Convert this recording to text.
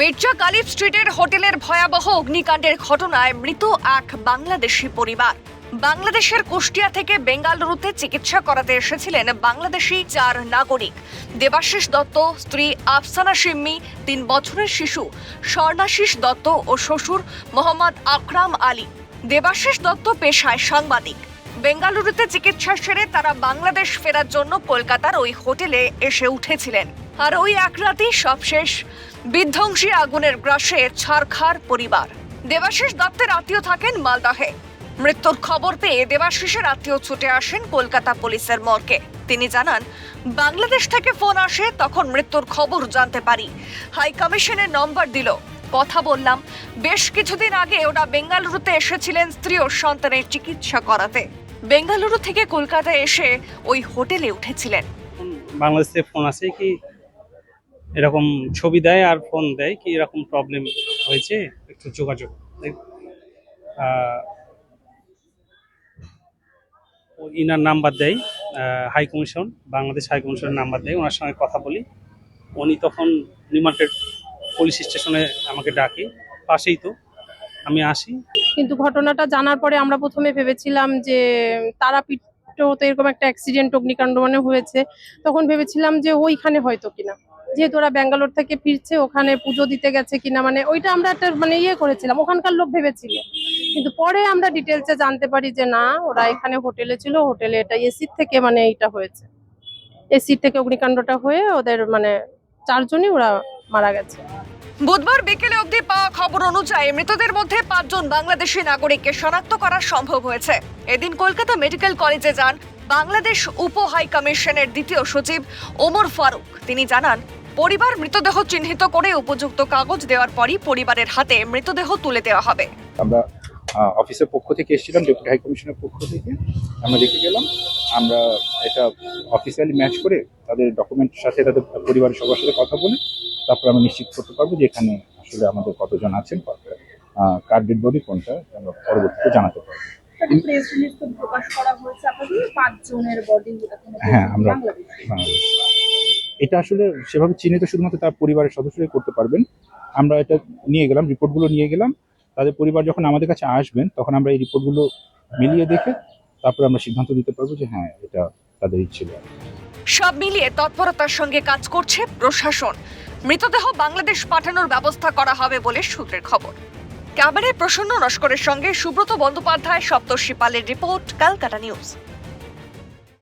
মির্জা গালিব স্ট্রিটের হোটেলের ভয়াবহ অগ্নিকাণ্ডের ঘটনায় মৃত এক বাংলাদেশি পরিবার। বাংলাদেশের কুষ্টিয়া থেকে বেঙ্গালুরুতে চিকিৎসা করাতে এসেছিলেন বাংলাদেশি 4 নাগরিক। দেবাশিস দত্ত, স্ত্রী আফসানা সিম্মি, 3 বছরের শিশু স্বর্ণাশিস দত্ত ও শ্বশুর মোহাম্মদ আকরাম আলী। দেবাশিস দত্ত পেশায় সাংবাদিক। বেঙ্গালুরুতে চিকিৎসা সেরে তারা বাংলাদেশ ফেরার জন্য কলকাতার ওই হোটেলে এসে উঠেছিলেন। আর ওই এক রাতেই সব শেষ। বিধ্বংসী আগুনের গ্রাসে ছারখার পরিবার। দেবাশিস দত্তের আত্মীয় থাকেন মালদহে। মৃত্যুর খবর পেয়ে দেবাশিসের আত্মীয় ছুটে আসেন কলকাতা পুলিশের মর্গে। তিনি জানান, বাংলাদেশ থেকে ফোন আসে, তখন মৃত্যুর খবর জানতে পারি। হাই কমিশনের নম্বর দিল, কথা বললাম। বেশ কিছুদিন আগে ওরা বেঙ্গালুরুতে এসেছিলেন স্ত্রী ও সন্তানের চিকিৎসা করাতে। বেঙ্গালুরু থেকে কলকাতায় এসে ওই হোটেলে উঠেছিলেন। বাংলাদেশে ফোন আসে কি এরকম ছবি দেয় আর ফোন দেয় কি এরকম প্রবলেম হয়েছে, একটু যোগাযোগ। ইনার নাম্বার দেয়, হাই কমিশন, বাংলাদেশ হাই কমিশনের নাম্বার দেয়। ওনার সঙ্গে কথা বলি। উনি তখন নিউ মার্কেট পুলিশ স্টেশনে আমাকে ডাকে, পাশেই তো। আমি আসি। কিন্তু ঘটনাটা জানার পরে আমরা প্রথমে ভেবেছিলাম যে তারাপীঠতে এরকম একটা অ্যাক্সিডেন্ট অগ্নিকাণ্ড মানে হয়েছে। তখন ভেবেছিলাম যে ওইখানে হয়তো কিনা, যেহেতু ওরা ব্যাঙ্গালোর থেকে ফিরছে, ওখানে পুজো দিতে গেছে কিনা, মানে ওইটা আমরা একটা মানে করেছিলাম, ওখানকার লোক ভেবেছিল। কিন্তু পরে আমরা ডিটেলসে জানতে পারি যে না, ওরা এখানে হোটেলে ছিল, হোটেলে এটা এসির থেকে মানে এইটা হয়েছে, এসির থেকে অগ্নিকাণ্ডটা হয়ে ওদের মানে 4 জনই ওরা মারা গেছে। বুধবার বিকেলে অবধি পাওয়া খবর অনুযায়ী মৃতদের মধ্যে 5 জন বাংলাদেশি নাগরিককে শনাক্ত করা সম্ভব হয়েছে। এদিন কলকাতা মেডিকেল কলেজে যান বাংলাদেশ উপ হাই কমিশনের দ্বিতীয় সচিব ওমর ফারুক। তিনি জানান, পরিবার মৃতদেহ চিহ্নিত করে উপযুক্ত কাগজ দেওয়ার পরই পরিবারের হাতে মৃতদেহ তুলে দেওয়া হবে। আমরা অফিসের পক্ষ থেকে এসেছিলাম, ডেপুটি হাই কমিশনের পক্ষ থেকে আমরা দেখে গেলাম। আমরা এটা অফিসিয়ালি ম্যাচ করে তাদের ডকুমেন্টের সাথে তাদের পরিবারের সবার সাথে কথা বলে তারপর আমরা নিশ্চিত করতে পারবো যে এখানে আসলে আমাদের কতজন আছেন, কার ডেড বডি কোনটা, আমরা পরবর্তীতে জানাতে পারবো। হ্যাঁ, আমরা এটা আসলে সেভাবে চিহ্নিত শুধুমাত্র তার পরিবারের সদস্যরাই করতে পারবেন। আমরা এটা নিয়ে গেলাম, রিপোর্টগুলো নিয়ে গেলাম। তাদের পরিবার যখন আমাদের কাছে আসবেন তখন আমরা এই রিপোর্টগুলো মিলিয়ে দেখে তারপরে আমরা সিদ্ধান্ত দিতে পারবো যে হ্যাঁ, এটা তাদেরই ছিল। সব মিলিয়ে তৎপরতার সঙ্গে কাজ করছে প্রশাসন। মৃতদেহ বাংলাদেশ পাঠানোর ব্যবস্থা করা হবে বলে সূত্রের খবর। ক্যামেরায় প্রসন্ন নস্করের সঙ্গে সুব্রত বন্দ্যোপাধ্যায়, সপ্তর্ষি পালের রিপোর্ট, ক্যালকাটা নিউজ।